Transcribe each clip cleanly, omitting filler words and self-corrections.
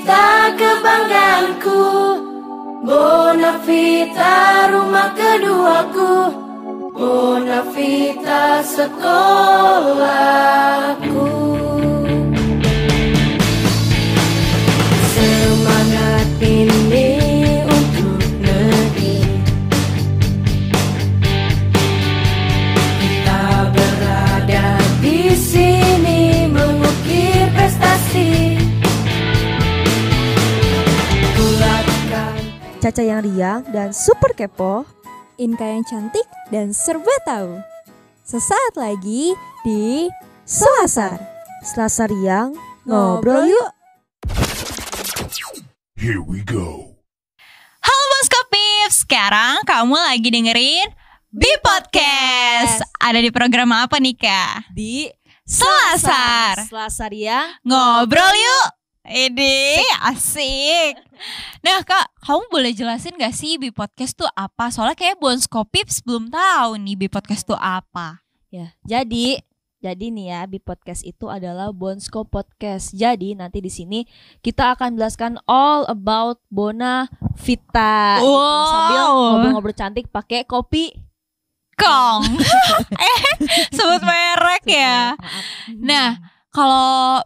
Bonavita kebanggaanku, Bonavita rumah keduaku, Bonavita sekolahku. Semangat ini untuk negeri, kita berada di sini mengukir prestasi. Caca yang riang dan super kepo, Inka yang cantik dan serba tahu. Sesaat lagi di Selasar. Selasa riang, ngobrol yuk. Here we go. Halo Boskopips, sekarang kamu lagi dengerin B-Podcast. Ada di program apa nih Kak? Di Selasar. Selasa riang, Ngobrol yuk. Ini asik. Nah Kak, kamu boleh jelasin gak sih B-Podcast tuh apa? Soalnya kayak Boskopips belum tahu nih B-Podcast tuh apa. Ya, jadi nih ya, B-Podcast itu adalah Bonsko Podcast. Jadi nanti di sini kita akan jelaskan all about Bonavita. Wow. Gitu. Sambil ngobrol-ngobrol cantik pakai kopi Kong. Sebut merek ya. Nah, kalau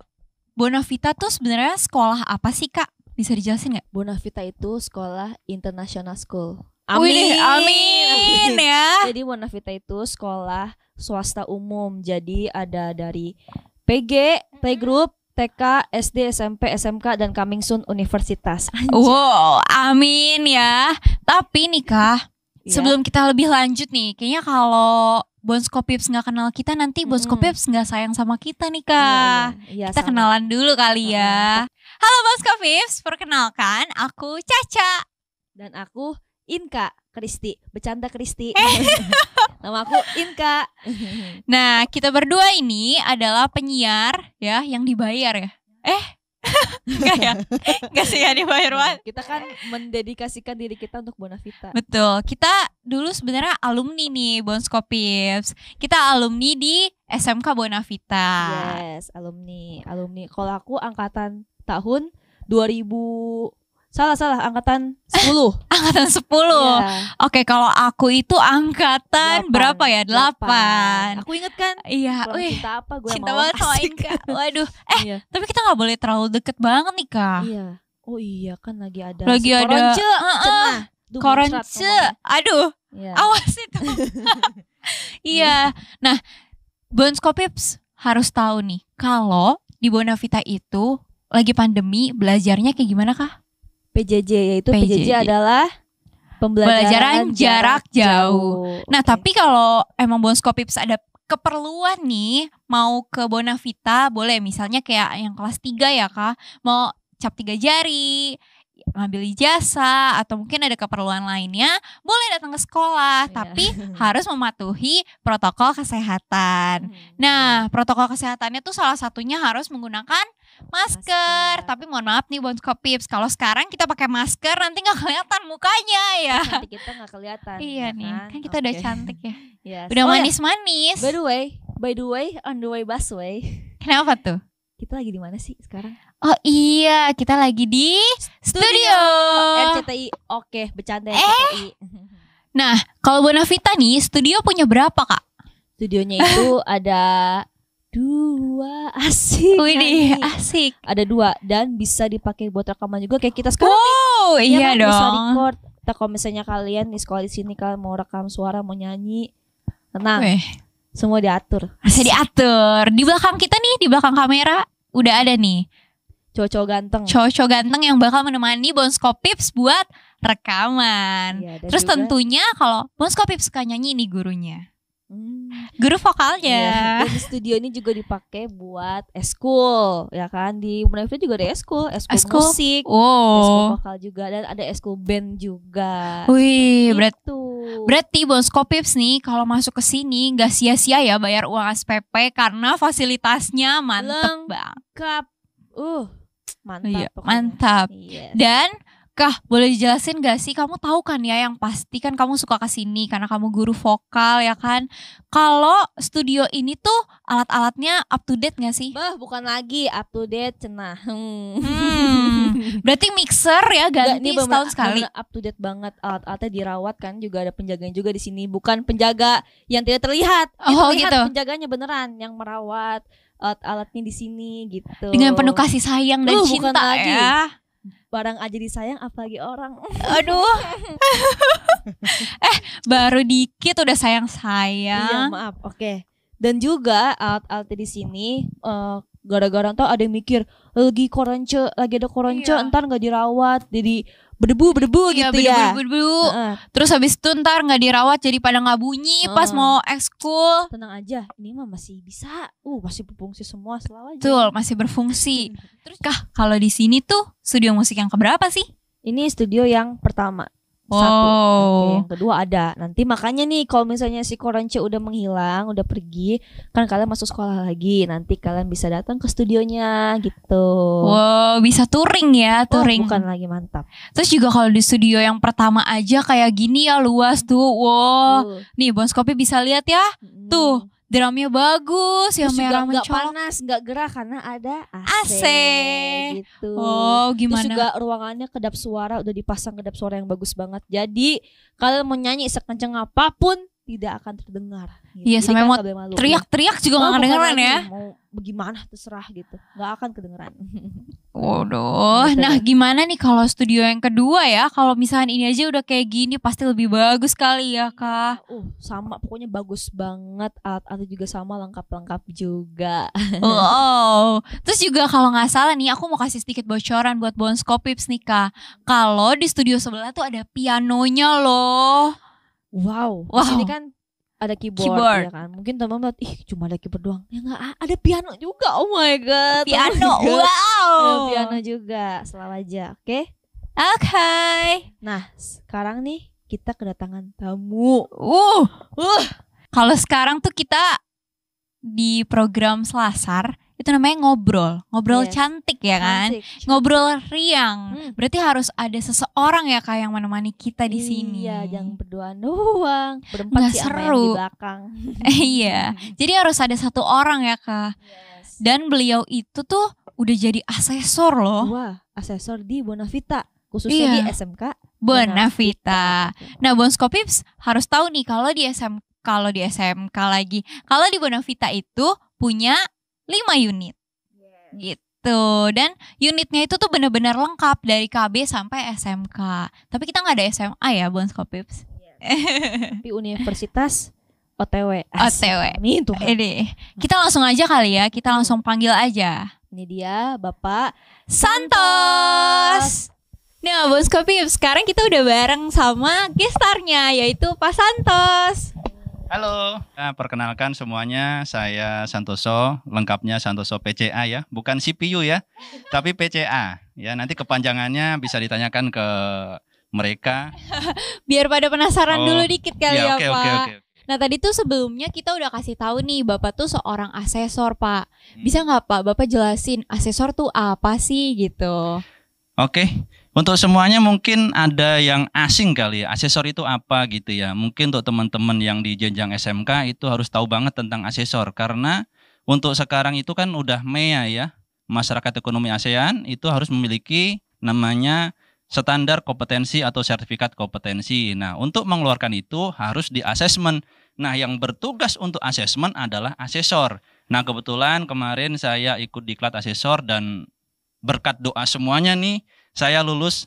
Bonavita tuh sebenarnya sekolah apa sih Kak? Bisa dijelasin gak? Bonavita itu sekolah international school. Wih, amin ya. Jadi Bonavita itu sekolah swasta umum. Jadi ada dari PG, Playgroup, TK, SD, SMP, SMK, dan coming soon universitas. Wow, amin ya. Tapi nih Kak, Ya. sebelum kita lebih lanjut nih, kayaknya kalau Bonskopips nggak kenal kita, nanti Bonskopips nggak sayang sama kita nih Kak. Iya, Kita sama. kenalan dulu kali ya. Halo Bonskopips, perkenalkan aku Caca. Dan aku Inka Kristi, bercanda Kristi. Nama aku Inka. Nah, kita berdua ini adalah penyiar ya, yang dibayar ya. Enggak ya? Enggak sih ya dibayar banget. Kita kan mendedikasikan diri kita untuk Bonavita. Betul, kita dulu sebenarnya alumni nih Bonskopips. Kita alumni di SMK Bonavita. Yes, alumni. Kalau aku angkatan tahun 2000. Salah, angkatan 10. Angkatan 10. Iya. Oke, kalau aku itu angkatan berapa ya? 8. Aku inget kan? Iya, Pulang wih. cinta apa gue Cinta mau banget sama asik. Inka. Waduh. Iya. Tapi kita gak boleh terlalu deket banget nih Kak. Iya. Oh iya kan lagi ada Lagi si ada Koronce. Cenah. Duh, muncrat Koronce. ngomongnya. Aduh, Iya. awas itu. Iya. Nah, Bonskopips harus tahu nih, kalau di Bonavita itu lagi pandemi, belajarnya kayak gimana Kak? PJJ, yaitu PJJ adalah Pembelajaran jarak jauh. Nah, Oke. tapi kalau emang Bonskopips ada keperluan nih mau ke Bonavita, boleh misalnya kayak yang kelas 3 ya Kak, mau cap 3 jari, ngambil ijazah, atau mungkin ada keperluan lainnya, boleh datang ke sekolah, Iya. tapi harus mematuhi protokol kesehatan. Nah, protokol kesehatannya tuh salah satunya harus menggunakan masker. Tapi mohon maaf nih Bonskopips, kalau sekarang kita pakai masker nanti nggak kelihatan mukanya ya. nanti kita nggak kelihatan. Iya ya nih, kan kita Oke. udah cantik ya. Yes. Udah Oh ya, manis-manis. by the way, on the way busway. Kenapa tuh? Kita lagi di mana sih sekarang? Oh iya, kita lagi di studio. RCTI. Oke, bercanda RCTI. Nah, kalau Bonavita nih, studio punya berapa Kak? Studionya itu ada 2. Asik. Widih, Nani. asik. Ada 2 dan bisa dipakai buat rekaman juga kayak kita sekarang. Wow, iya kan, Bisa dong. record. Kita kalau misalnya kalian di sekolah di sini kalian mau rekam suara, mau nyanyi, tenang. Weh, Semua diatur. bisa diatur. Di belakang kita nih, di belakang kamera udah ada nih Cowok-cowok ganteng. cowok-cowok ganteng yang bakal menemani Bonskopips buat rekaman. Iya, dan Terus juga- tentunya kalau Bonskopips suka nyanyi nih gurunya, Hmm. guru vokalnya. Iya. Dan di studio ini juga dipakai buat eskul, ya kan? Di Bonavita juga ada eskul Eskul? musik, eskul Wow. vokal juga, dan ada eskul band juga. Wih, Itu. berarti Bonskopips nih kalau masuk ke sini nggak sia-sia ya bayar uang SPP karena fasilitasnya mantep Lengkap. bang. Mantap. Iya, pokoknya. mantap. Yes. Dan Kah, boleh dijelasin gak sih? Kamu tahu kan ya, yang pasti kan kamu suka kesini karena kamu guru vokal ya kan. Kalau studio ini tuh alat-alatnya up to date gak sih? Bah, bukan lagi up to date cenah. Berarti mixer ya Enggak, ganti ini bener- setahun sekali. bener up to date banget. Alat-alatnya dirawat kan, juga ada penjaganya juga di sini. Bukan penjaga yang tidak terlihat. Yang Oh, terlihat gitu. penjaganya beneran yang merawat alat-alatnya di sini gitu. Dengan penuh kasih sayang dan Bukan cinta lagi. ya. Barang aja disayang apalagi orang. Aduh. Baru dikit udah Iya, sayang-sayang. maaf. Oke. Dan juga alat-alat di sini gara-gara tuh ada yang mikir lagi ada koronce, Iya. ntar nggak dirawat, jadi berdebu Iya, gitu ya. bedu-bedu. Heeh, Terus habis itu ntar gak dirawat jadi pada gak bunyi pas Heeh. mau ekskul. tenang aja, ini mah masih bisa. Masih berfungsi semua, selalu aja. Betul, masih berfungsi. Terus kah, kalau di sini tuh studio musik yang keberapa sih? Ini studio yang pertama. Satu. Wow. Oke, yang kedua ada. Nanti makanya nih kalau misalnya si koronce udah menghilang, udah pergi, kan kalian masuk sekolah lagi. Nanti kalian bisa datang ke studionya gitu. Wow, bisa touring ya, Oh, touring. bukan lagi, mantap. Terus juga kalau di studio yang pertama aja kayak gini ya, luas tuh. Wow. Nih, Bonskopi bisa lihat ya. Tuh, drumnya bagus, yang Terus juga merah nggak mencolok. panas, nggak gerah karena ada AC. AC. Gitu. Oh, Terus gimana? juga ruangannya kedap suara, udah dipasang kedap suara yang bagus banget. Jadi kalian mau nyanyi sekencang apapun tidak akan terdengar. Gitu. Iya, Jadi sampai kalian mau nggak boleh malu. Teriak-teriak juga Oh, gak bukan kedengeran lagi, ya. Mau bagaimana terserah gitu, nggak akan kedengeran. Waduh, Gitu nah deh. gimana nih kalau studio yang kedua ya? Kalau misalnya ini aja udah kayak gini pasti lebih bagus kali ya, Kak. Sama pokoknya bagus banget, alat-alat juga sama, lengkap-lengkap juga. Wow. Terus juga kalau nggak salah nih, aku mau kasih sedikit bocoran buat Bonskopips nih, Kak. Kalau di studio sebelah tuh ada pianonya loh. Wow. Di Wow. sini kan ada keyboard, ya kan. Mungkin teman-teman lihat, cuma ada keyboard doang. Ya nggak, ada piano juga. Oh my god. Piano, Oh my God. wow. Ada piano juga, selalu aja. Oke. Oke. Nah, sekarang nih kita kedatangan tamu. Kalau sekarang tuh kita di program Selasar itu namanya ngobrol Yes. cantik ya kan, Cantik. ngobrol riang. Hmm. Berarti harus ada seseorang ya Kak yang menemani kita di sini. Iya, jangan berduaan doang. Berempat Nggak sih sama yang seru. di belakang. Iya, jadi harus ada satu orang ya Kak. Yes. Dan beliau itu tuh udah jadi asesor loh, Wah, asesor di Bonavita, khususnya Iya. di SMK Bonavita. Nah, Bonskopips harus tahu nih kalau di SMK lagi, kalau di Bonavita itu punya 5 unit. Gitu. Dan unitnya itu tuh benar-benar lengkap dari KB sampai SMK. Tapi kita nggak ada SMA ya, Bonskopips. Tapi universitas OTW. Asik. OTW. Amin Tuhan. Ini kita langsung aja kali ya, kita langsung panggil aja. Ini dia Bapak Santos. Nah, Bonskopips, sekarang kita udah bareng sama gestarnya yaitu Pak Santos. Halo, perkenalkan semuanya, saya Santoso, lengkapnya Santoso PCA ya, bukan CPU ya, tapi PCA ya. Nanti kepanjangannya bisa ditanyakan ke mereka. Biar pada penasaran Oh, dulu dikit kali ya, oke, Pak. oke. Nah, tadi tuh sebelumnya kita udah kasih tahu nih, Bapak tuh seorang asesor, Pak. Bisa nggak Pak, Bapak jelasin asesor tuh apa sih gitu? Oke, untuk semuanya mungkin ada yang asing kali ya, asesor itu apa gitu ya. Mungkin untuk teman-teman yang di jenjang SMK itu harus tahu banget tentang asesor. Karena untuk sekarang itu kan udah MEA ya, Masyarakat Ekonomi ASEAN itu harus memiliki namanya standar kompetensi atau sertifikat kompetensi. Nah, untuk mengeluarkan itu harus di asesmen. Nah, yang bertugas untuk asesmen adalah asesor. Nah, kebetulan kemarin saya ikut diklat asesor dan berkat doa semuanya nih, saya lulus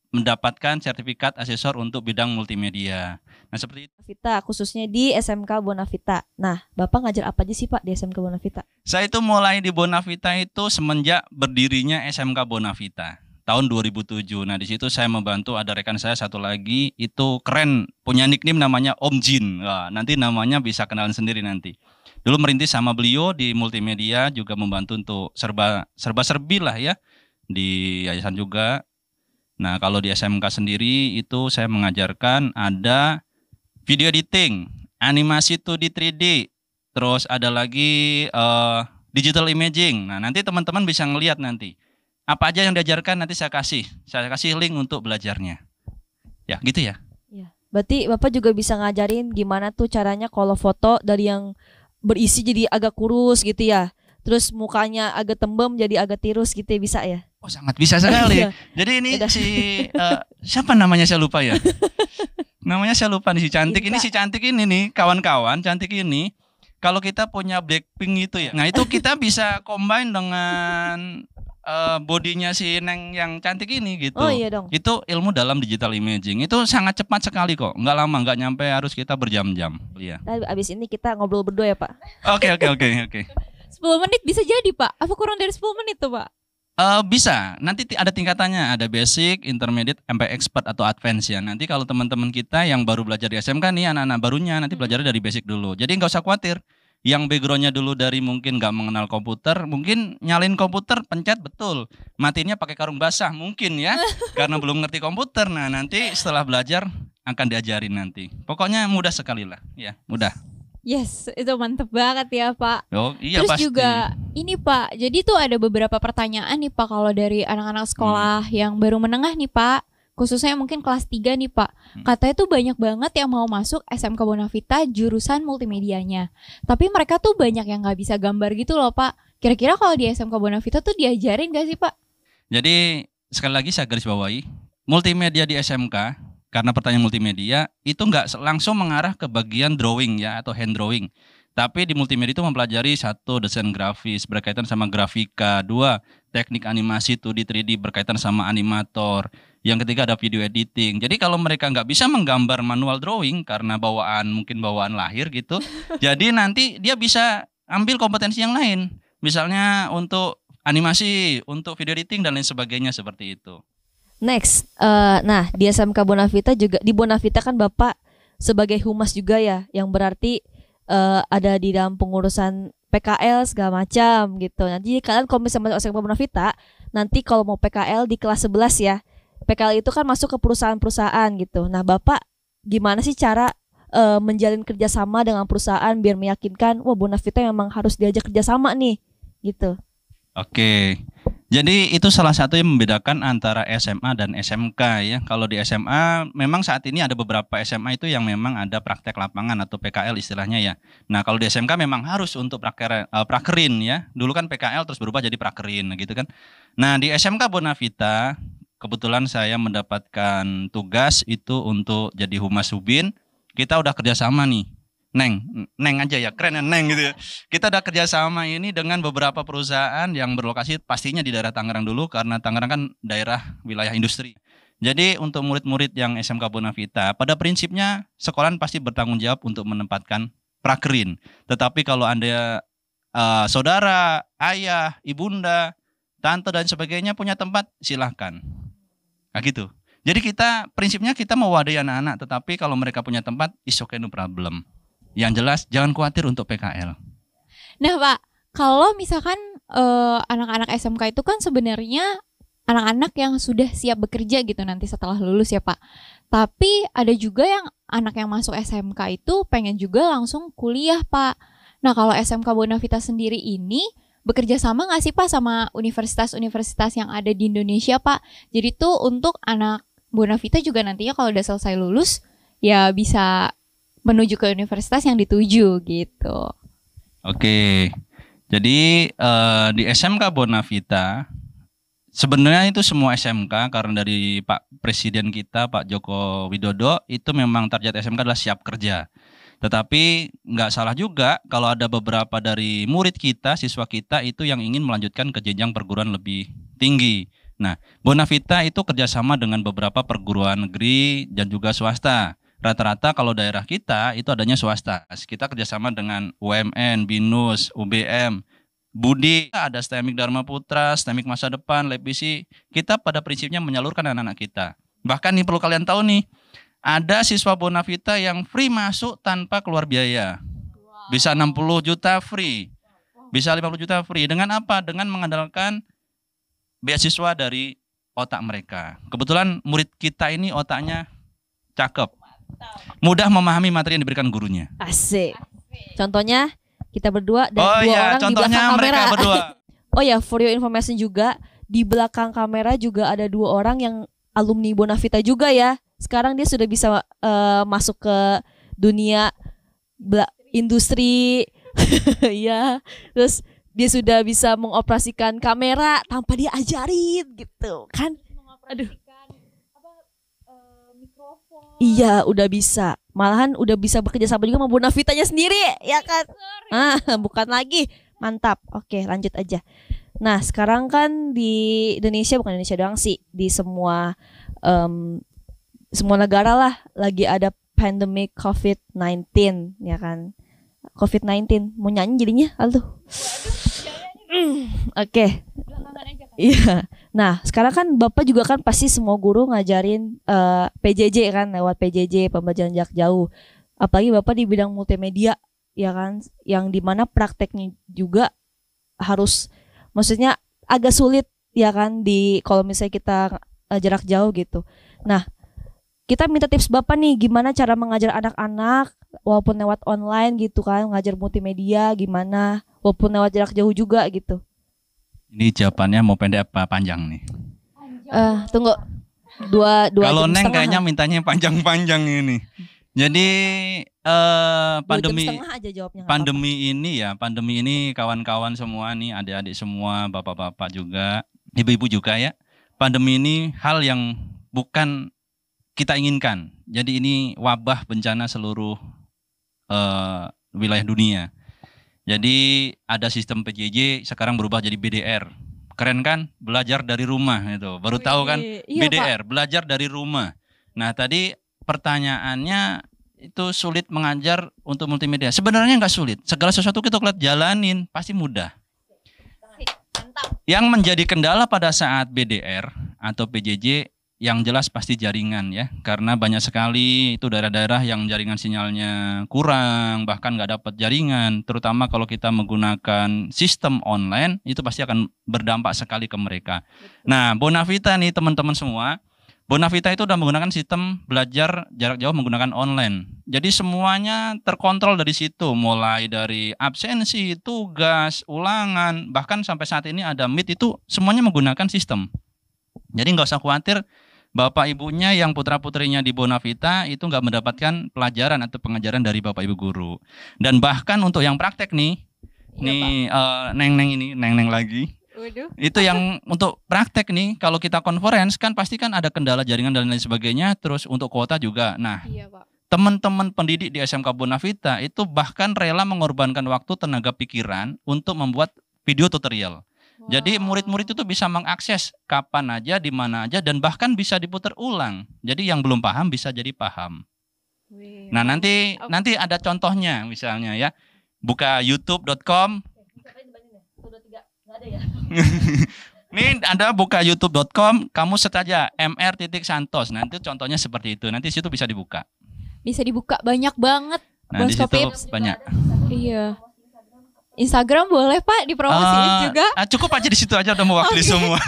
mendapatkan sertifikat asesor untuk bidang multimedia. Nah, seperti itu. Bonavita, khususnya di SMK Bonavita. Nah, Bapak ngajar apa aja sih Pak di SMK Bonavita? Saya itu mulai di Bonavita itu semenjak berdirinya SMK Bonavita tahun 2007. Nah, di situ saya membantu, ada rekan saya satu lagi itu keren, punya nickname namanya Om Jin. Wah, nanti namanya bisa kenalan sendiri nanti. Dulu merintis sama beliau di multimedia, juga membantu untuk serba-serbi lah ya di yayasan juga. Nah, kalau di SMK sendiri itu saya mengajarkan ada video editing, animasi 2D 3D, terus ada lagi digital imaging. Nah, nanti teman-teman bisa ngelihat nanti Apa aja yang diajarkan nanti saya kasih link untuk belajarnya. Ya, gitu ya. Iya. Berarti Bapak juga bisa ngajarin gimana tuh caranya kalau foto dari yang berisi jadi agak kurus gitu ya. Terus mukanya agak tembem jadi agak tirus gitu ya, bisa ya? Oh, sangat bisa sekali. Iya. Jadi ini Udah. siapa namanya saya lupa ya. Namanya saya lupa nih, si cantik Iya. ini, si cantik ini nih, kawan-kawan cantik ini. Kalau kita punya Blackpink itu ya. Nah, itu kita bisa combine dengan bodinya si Neng yang cantik ini gitu. Oh iya dong. Itu ilmu dalam digital imaging. Itu sangat cepat sekali kok. Nggak lama, nggak nyampe harus kita berjam-jam. Iya. Nah, abis ini kita ngobrol berdua ya Pak. Oke. 10 menit bisa jadi Pak. Apa kurang dari 10 menit tuh Pak? Bisa. Nanti ada tingkatannya. Ada basic, intermediate, sampai expert atau advance ya. Nanti kalau teman-teman kita yang baru belajar di SMK nih, anak-anak barunya nanti belajar dari basic dulu. Jadi nggak usah khawatir. Yang backgroundnya dulu dari mungkin nggak mengenal komputer, mungkin nyalin komputer, pencet betul. Matinnya pakai karung basah mungkin ya. Karena belum ngerti komputer. Nah, nanti setelah belajar akan diajarin nanti. Pokoknya mudah sekali lah. Ya, mudah. Yes, itu mantep banget ya Pak. Oh, iya Terus pasti. juga ini Pak, jadi tuh ada beberapa pertanyaan nih Pak kalau dari anak-anak sekolah yang baru menengah nih Pak. Khususnya mungkin kelas 3 nih Pak. Katanya tuh banyak banget yang mau masuk SMK Bonavita jurusan multimedianya. Tapi mereka tuh banyak yang gak bisa gambar gitu loh Pak. Kira-kira kalau di SMK Bonavita tuh diajarin gak sih Pak? Jadi sekali lagi saya garis bawahi, multimedia di SMK, karena pertanyaan multimedia, itu nggak langsung mengarah ke bagian drawing ya atau hand drawing. Tapi di multimedia itu mempelajari 1, desain grafis berkaitan sama grafika, 2, teknik animasi 2D 3D berkaitan sama animator. Yang ketiga ada video editing. Jadi kalau mereka nggak bisa menggambar manual drawing karena mungkin bawaan lahir gitu, jadi nanti dia bisa ambil kompetensi yang lain. Misalnya untuk animasi, untuk video editing dan lain sebagainya seperti itu. Next, nah di SMK Bonavita juga, di Bonavita kan Bapak sebagai humas juga ya, yang berarti ada di dalam pengurusan PKL segala macam gitu. Nanti kalian kalau misalnya masuk SMK Bonavita, nanti kalau mau PKL di kelas 11 ya, PKL itu kan masuk ke perusahaan-perusahaan gitu. Nah Bapak gimana sih cara menjalin kerjasama dengan perusahaan biar meyakinkan, wah Bonavita memang harus diajak kerjasama nih gitu. Oke, jadi itu salah satu yang membedakan antara SMA dan SMK ya. Kalau di SMA memang saat ini ada beberapa SMA itu yang memang ada praktek lapangan atau PKL istilahnya ya. Nah kalau di SMK memang harus untuk prakerin ya. Dulu kan PKL terus berubah jadi prakerin gitu kan. Nah di SMK Bonavita kebetulan saya mendapatkan tugas itu untuk jadi humas Subin. Kita udah kerjasama nih. Neng aja ya, keren ya Neng gitu ya. Kita udah kerjasama ini dengan beberapa perusahaan yang berlokasi pastinya di daerah Tangerang dulu, karena Tangerang kan daerah wilayah industri. Jadi untuk murid-murid yang SMK Bonavita, pada prinsipnya sekolahan pasti bertanggung jawab untuk menempatkan prakerin. Tetapi kalau Anda saudara, ayah, ibunda, tante dan sebagainya punya tempat, silahkan. Nah gitu. Jadi prinsipnya kita mewadahi anak-anak, tetapi kalau mereka punya tempat, is okay, no problem. Yang jelas jangan khawatir untuk PKL. Nah Pak, kalau misalkan anak-anak SMK itu kan sebenarnya anak-anak yang sudah siap bekerja gitu nanti setelah lulus ya Pak. Tapi ada juga yang anak yang masuk SMK itu pengen juga langsung kuliah Pak. Nah kalau SMK Bonavita sendiri ini bekerja sama nggak sih Pak sama universitas-universitas yang ada di Indonesia Pak? Jadi tuh untuk anak Bonavita juga nantinya kalau udah selesai lulus ya bisa menuju ke universitas yang dituju gitu. Oke, jadi di SMK Bonavita sebenarnya itu semua SMK, karena dari Pak Presiden kita Pak Joko Widodo itu memang target SMK adalah siap kerja. Tetapi nggak salah juga kalau ada beberapa dari murid kita, siswa kita itu yang ingin melanjutkan ke jenjang perguruan lebih tinggi. Nah, Bonavita itu kerjasama dengan beberapa perguruan negeri dan juga swasta. Rata-rata kalau daerah kita itu adanya swasta. Kita kerjasama dengan UMN, BINUS, UBM, Budi, ada STEMIK Dharma Putra, STEMIK Masa Depan, LabVisi. Kita pada prinsipnya menyalurkan anak-anak kita. Bahkan nih perlu kalian tahu nih, ada siswa Bonavita yang free masuk tanpa keluar biaya. Bisa 60 juta free, bisa 50 juta free. Dengan apa? Dengan mengandalkan beasiswa dari otak mereka. Kebetulan murid kita ini otaknya cakep. Mudah memahami materi yang diberikan gurunya. Asik. Contohnya kita berdua dan Oh dua iya, orang di contohnya belakang mereka kamera. berdua. Oh ya, for your information juga, di belakang kamera juga ada 2 orang yang alumni Bonavita juga ya. Sekarang dia sudah bisa masuk ke dunia industri. Ya, terus dia sudah bisa mengoperasikan kamera tanpa dia ajarin gitu kan. Aduh. Iya, udah bisa. Malahan udah bisa bekerja sama juga sama Bonavitanya sendiri, ya kan? Bukan lagi. Mantap. Oke, lanjut aja. Nah, sekarang kan di Indonesia, bukan Indonesia doang sih, di semua negara lah lagi ada pandemic COVID-19, ya kan? COVID-19, mau nyanyi jadinya, aduh. Oke. Iya. Nah, sekarang kan Bapak juga kan pasti semua guru ngajarin PJJ kan, lewat PJJ, pembelajaran jarak jauh. Apalagi Bapak di bidang multimedia, ya kan, yang dimana prakteknya juga harus, maksudnya agak sulit, ya kan, di kalau misalnya kita jarak jauh gitu. Nah, kita minta tips Bapak nih, gimana cara mengajar anak-anak walaupun lewat online gitu kan, ngajar multimedia gimana, walaupun lewat jarak jauh juga gitu. Ini jawabannya mau pendek apa panjang nih? Tunggu. Dua Kalau jam Neng setengah. kayaknya mintanya panjang-panjang ini. Jadi pandemi aja jawabnya. pandemi ini kawan-kawan semua nih, adik-adik semua, bapak-bapak juga, ibu-ibu juga ya. Pandemi ini hal yang bukan kita inginkan. Jadi ini wabah bencana seluruh wilayah dunia. Jadi ada sistem PJJ sekarang berubah jadi BDR. Keren kan? Belajar dari rumah itu. Baru tahu kan? Iya, BDR, belajar dari rumah. Nah, tadi pertanyaannya itu sulit mengajar untuk multimedia. Sebenarnya nggak sulit. Segala sesuatu kita lihat jalanin pasti mudah. Yang menjadi kendala pada saat BDR atau PJJ yang jelas pasti jaringan ya, karena banyak sekali itu daerah-daerah yang jaringan sinyalnya kurang, bahkan nggak dapat jaringan, terutama kalau kita menggunakan sistem online, itu pasti akan berdampak sekali ke mereka. Nah, Bonavita nih teman-teman semua, Bonavita itu udah menggunakan sistem belajar jarak jauh menggunakan online. Jadi semuanya terkontrol dari situ, mulai dari absensi, tugas, ulangan, bahkan sampai saat ini ada Meet itu semuanya menggunakan sistem. Jadi nggak usah khawatir bapak ibunya yang putra-putrinya di Bonavita itu nggak mendapatkan pelajaran atau pengajaran dari bapak ibu guru. Dan bahkan untuk yang praktek nih, Neng lagi. Waduh. Itu yang untuk praktek nih, kalau kita conference kan pasti kan ada kendala jaringan dan lain sebagainya, terus untuk kuota juga. Nah, Iya, Pak. teman-teman pendidik di SMK Bonavita itu bahkan rela mengorbankan waktu, tenaga pikiran untuk membuat video tutorial. Jadi murid-murid itu bisa mengakses kapan aja, di mana aja, dan bahkan bisa diputar ulang. Jadi yang belum paham bisa jadi paham. Nah, nanti ada contohnya misalnya ya. Buka youtube.com. Nih Anda buka youtube.com, kamu search aja mr.santos. Nanti contohnya seperti itu. Nanti situ bisa dibuka. Bisa dibuka banyak banget. Nah, di situ Bonskopips. banyak. Iya. Instagram boleh Pak dipromosiin juga. Cukup aja di situ aja udah mewakili semua.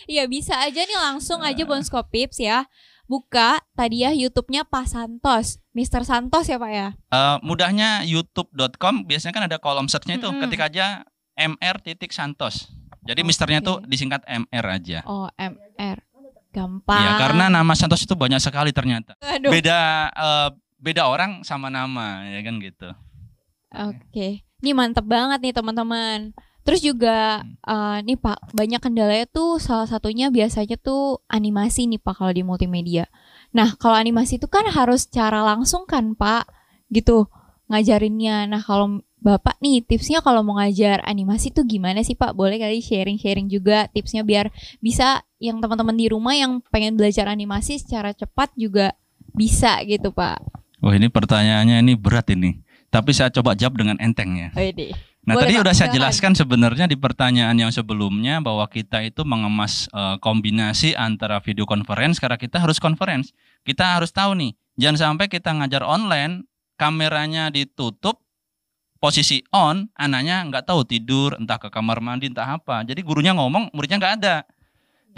Iya, bisa aja nih langsung aja Bonskopips ya. Buka tadi ya YouTube-nya Pak Santos, Mr. Santos ya Pak ya. Mudahnya youtube.com biasanya kan ada kolom search-nya itu, Mm-mm. ketik aja mr.santos. Jadi misternya tuh disingkat MR aja. Oh, MR. Gampang. Ya, karena nama Santos itu banyak sekali ternyata. Aduh. Beda orang sama nama ya kan gitu. Oke. Ini mantep banget nih teman-teman. Terus juga nih Pak, banyak kendalanya tuh salah satunya biasanya tuh animasi nih Pak kalau di multimedia. Nah, kalau animasi itu kan harus secara langsung kan Pak, gitu ngajarinnya. Nah, kalau Bapak nih tipsnya kalau mau ngajar animasi tuh gimana sih Pak? Boleh kali sharing-sharing juga tipsnya biar bisa yang teman-teman di rumah yang pengen belajar animasi secara cepat juga bisa gitu Pak. Wah, ini pertanyaannya ini berat ini. Tapi saya coba jawab dengan enteng ya. Nah, Boleh, tadi Pak, udah saya silakan. jelaskan sebenarnya di pertanyaan yang sebelumnya bahwa kita itu mengemas kombinasi antara video conference karena kita harus conference. Kita harus tahu nih, jangan sampai kita ngajar online, kameranya ditutup, posisi on, anaknya nggak tahu tidur, entah ke kamar mandi, entah apa. Jadi gurunya ngomong, muridnya nggak ada.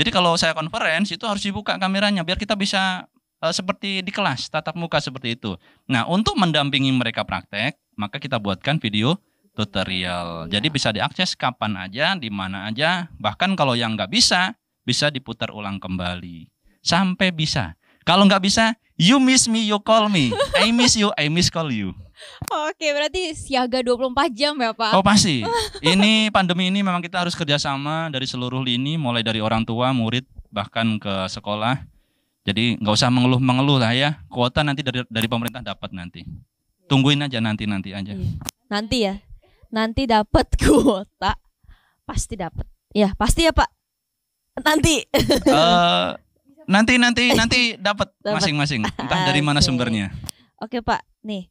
Jadi kalau saya conference itu harus dibuka kameranya biar kita bisa seperti di kelas, tatap muka seperti itu. Nah, untuk mendampingi mereka praktek, maka kita buatkan video tutorial. Jadi bisa diakses kapan aja, di mana aja. Bahkan kalau yang nggak bisa diputar ulang kembali sampai bisa. Kalau nggak bisa, you miss me, you call me. I miss you, I miss call you. Oke, berarti siaga 24 jam ya Pak? Oh pasti. Ini pandemi ini memang kita harus kerjasama dari seluruh lini, mulai dari orang tua, murid, bahkan ke sekolah. Jadi nggak usah mengeluh lah ya. Kuota nanti dari pemerintah dapat nanti. Tungguin aja nanti aja. Nanti ya. Nanti dapat kuota. Pasti dapat. Ya, pasti ya, Pak. Nanti. Nanti dapat masing-masing. Entah dari mana Asik. sumbernya. Oke, Pak. Nih,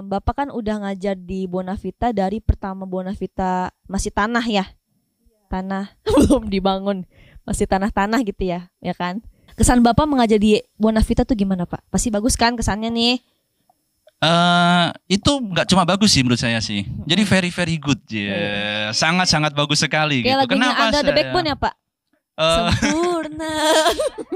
Bapak kan udah ngajar di Bonavita dari pertama Bonavita masih tanah ya. Tanah belum dibangun. Masih tanah-tanah gitu ya, ya kan? Kesan Bapak mengajar di Bonavita tuh gimana, Pak? Pasti bagus kan kesannya nih? Itu nggak cuma bagus sih menurut saya sih. Jadi very good ya. Sangat bagus sekali Kayak gitu. lagunya Kenapa ada The Backbone ya, Pak? Eh, Sempurna.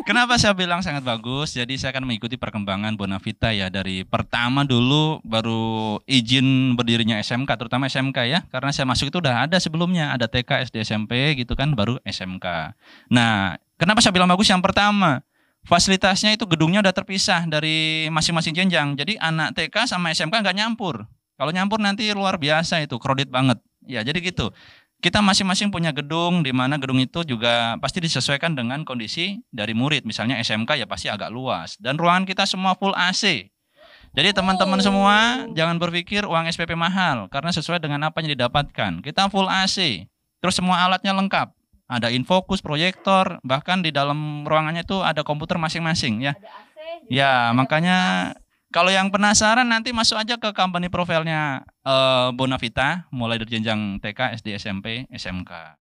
Kenapa saya bilang sangat bagus? Jadi saya akan mengikuti perkembangan Bonavita ya dari pertama dulu baru izin berdirinya SMK, terutama SMK ya. Karena saya masuk itu udah ada sebelumnya, ada TK, SD, SMP gitu kan, baru SMK. Nah, kenapa saya bilang bagus? Yang pertama, fasilitasnya itu gedungnya udah terpisah dari masing-masing jenjang. Jadi anak TK sama SMK nggak nyampur. Kalau nyampur nanti luar biasa itu, crowded banget. Ya, jadi gitu. Kita masing-masing punya gedung, di mana gedung itu juga pasti disesuaikan dengan kondisi dari murid. Misalnya SMK ya pasti agak luas. Dan ruangan kita semua full AC. Jadi teman-teman semua jangan berpikir uang SPP mahal, karena sesuai dengan apa yang didapatkan. Kita full AC, terus semua alatnya lengkap. Ada infokus, proyektor, bahkan di dalam ruangannya itu ada komputer masing-masing ya. Ya, makanya kalau yang penasaran nanti masuk aja ke company profilnya Bonavita, mulai dari jenjang TK, SD, SMP, SMK.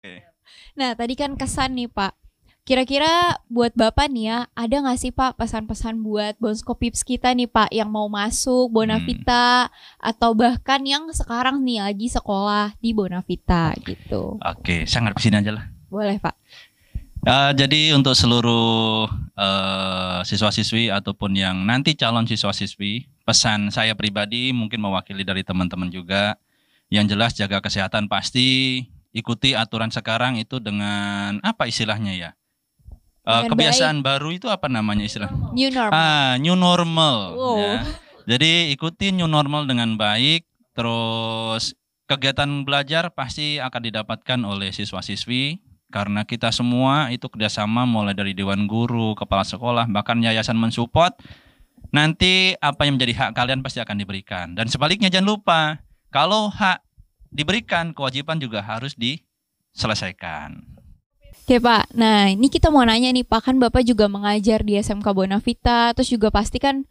Nah, tadi kan kesan nih Pak. Kira-kira buat Bapak nih ya, ada nggak sih Pak pesan-pesan buat Bonskopips kita nih Pak yang mau masuk Bonavita atau bahkan yang sekarang nih lagi sekolah di Bonavita gitu? Oke, saya ngarep sini aja lah. Boleh Pak. Jadi untuk seluruh siswa-siswi ataupun yang nanti calon siswa-siswi, pesan saya pribadi mungkin mewakili dari teman-teman juga. Yang jelas jaga kesehatan pasti, ikuti aturan sekarang itu dengan apa istilahnya ya? Dengan Kebiasaan baru itu apa namanya istilah? New normal. New normal. Wow. Ya. Jadi ikuti new normal dengan baik, terus kegiatan belajar pasti akan didapatkan oleh siswa-siswi. Karena kita semua itu kerjasama mulai dari Dewan Guru, Kepala Sekolah, bahkan yayasan mensupport. Nanti apa yang menjadi hak kalian pasti akan diberikan. Dan sebaliknya jangan lupa, kalau hak diberikan, kewajiban juga harus diselesaikan. Oke Pak, nah ini kita mau nanya nih Pak, kan Bapak juga mengajar di SMK Bonavita, terus juga pasti kan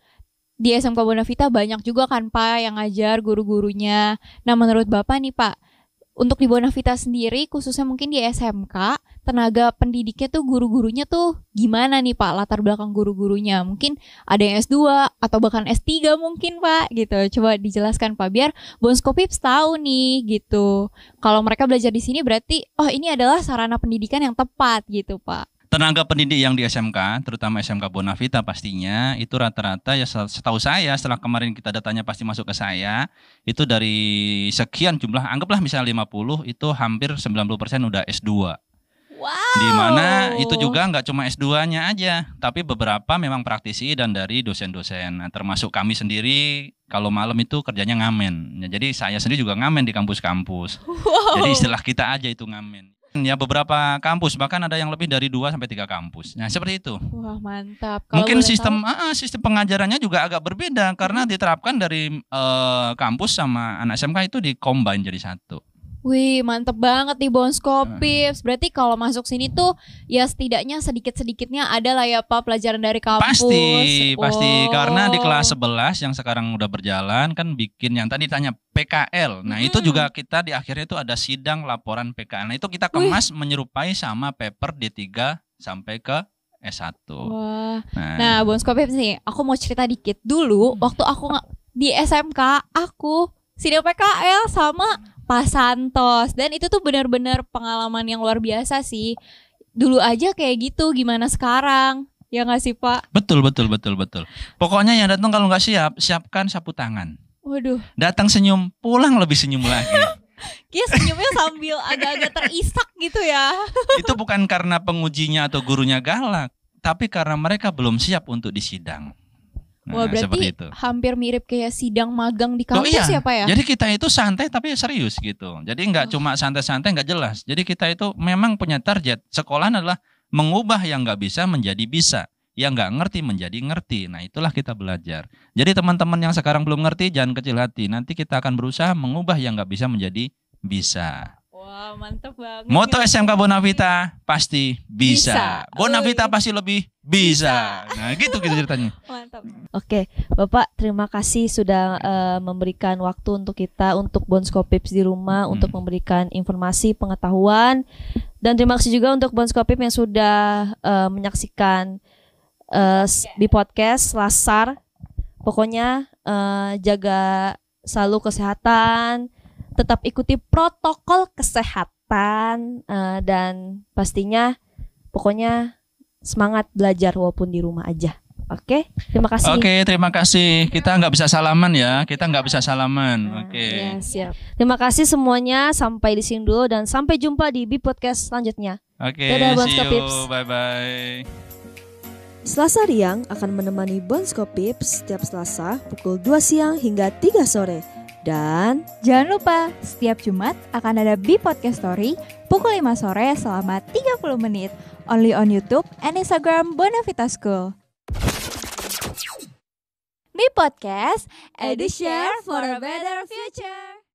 di SMK Bonavita banyak juga kan Pak yang ngajar guru-gurunya. Nah menurut Bapak nih Pak, untuk di Bonavita sendiri, khususnya mungkin di SMK, tenaga pendidiknya tuh guru-gurunya tuh gimana nih Pak, latar belakang guru-gurunya? Mungkin ada yang S2 atau bahkan S3 mungkin Pak, gitu. Coba dijelaskan Pak, biar Bonskopips tahu nih, gitu. Kalau mereka belajar di sini berarti, oh ini adalah sarana pendidikan yang tepat gitu Pak. Tenaga pendidik yang di SMK, terutama SMK Bonavita pastinya, itu rata-rata ya setahu saya, setelah kemarin kita datanya pasti masuk ke saya, itu dari sekian jumlah, anggaplah misalnya 50, itu hampir 90% udah S2. Wow. Di mana itu juga nggak cuma S2-nya aja, tapi beberapa memang praktisi dan dari dosen-dosen. Nah, termasuk kami sendiri, kalau malam itu kerjanya ngamen. Ya, jadi saya sendiri juga ngamen di kampus-kampus. Wow. Jadi istilah kita aja itu ngamen. Ya beberapa kampus, bahkan ada yang lebih dari 2 sampai 3 kampus. Nah seperti itu. Wah mantap. Kalau Mungkin boleh sistem tahu, sistem pengajarannya juga agak berbeda karena diterapkan dari kampus sama anak SMK itu di-combine jadi satu. wih mantep banget nih Bonskopips. Berarti kalau masuk sini tuh ya setidaknya sedikit-sedikitnya ada lah ya Pak pelajaran dari kampus. Pasti Oh. karena di kelas 11 yang sekarang udah berjalan kan bikin yang tadi tanya PKL. Nah, itu juga kita di akhirnya itu ada sidang laporan PKL. Nah, itu kita kemas menyerupai sama paper D3 sampai ke S1. Wah. Nah Bonskopips nih, aku mau cerita dikit dulu. Waktu aku di SMK, aku sidang PKL sama Pak Santos. Dan itu tuh benar-benar pengalaman yang luar biasa sih. Dulu aja kayak gitu, gimana sekarang? Ya nggak sih Pak? Betul. Pokoknya yang datang kalau nggak siap, siapkan sapu tangan. Waduh, Datang senyum, pulang lebih senyum lagi. dia senyumnya sambil agak-agak terisak gitu ya. Itu bukan karena pengujinya atau gurunya galak, tapi karena mereka belum siap untuk disidang. Wah, seperti berarti itu. hampir mirip kayak sidang magang di Oh kampus iya, ya Pak ya? jadi kita itu santai tapi serius gitu. Jadi nggak cuma santai-santai nggak jelas. Jadi kita itu memang punya target. Sekolah adalah mengubah yang nggak bisa menjadi bisa, yang nggak ngerti menjadi ngerti. Nah itulah kita belajar. Jadi teman-teman yang sekarang belum ngerti jangan kecil hati. Nanti kita akan berusaha mengubah yang nggak bisa menjadi bisa. Wah, mantap banget. Moto SMK Bonavita pasti bisa. Bisa. Bonavita pasti lebih bisa. Nah gitu ceritanya. Mantap. Oke, Bapak terima kasih sudah memberikan waktu untuk kita, untuk Bonskopips di rumah, untuk memberikan informasi, pengetahuan. Dan terima kasih juga untuk Bonskopips yang sudah menyaksikan di podcast Lasar. Pokoknya jaga selalu kesehatan, tetap ikuti protokol kesehatan, dan pastinya pokoknya semangat belajar walaupun di rumah aja. Oke, terima kasih. Oke, terima kasih. Kita nggak bisa salaman ya. Kita nggak bisa salaman. Oke. Ya, siap. Terima kasih semuanya. Sampai di sini dulu dan sampai jumpa di Podcast selanjutnya. Oke, Dadah, see Bonskopips. you. Bye-bye. Selasa Riang akan menemani Bonskopips setiap Selasa pukul 2 siang hingga 3 sore. Dan Jangan lupa, setiap Jumat akan ada Podcast Story pukul 5 sore selama 30 menit. Only on YouTube and Instagram Bonavita School. Podcast, Edu Share for a better future.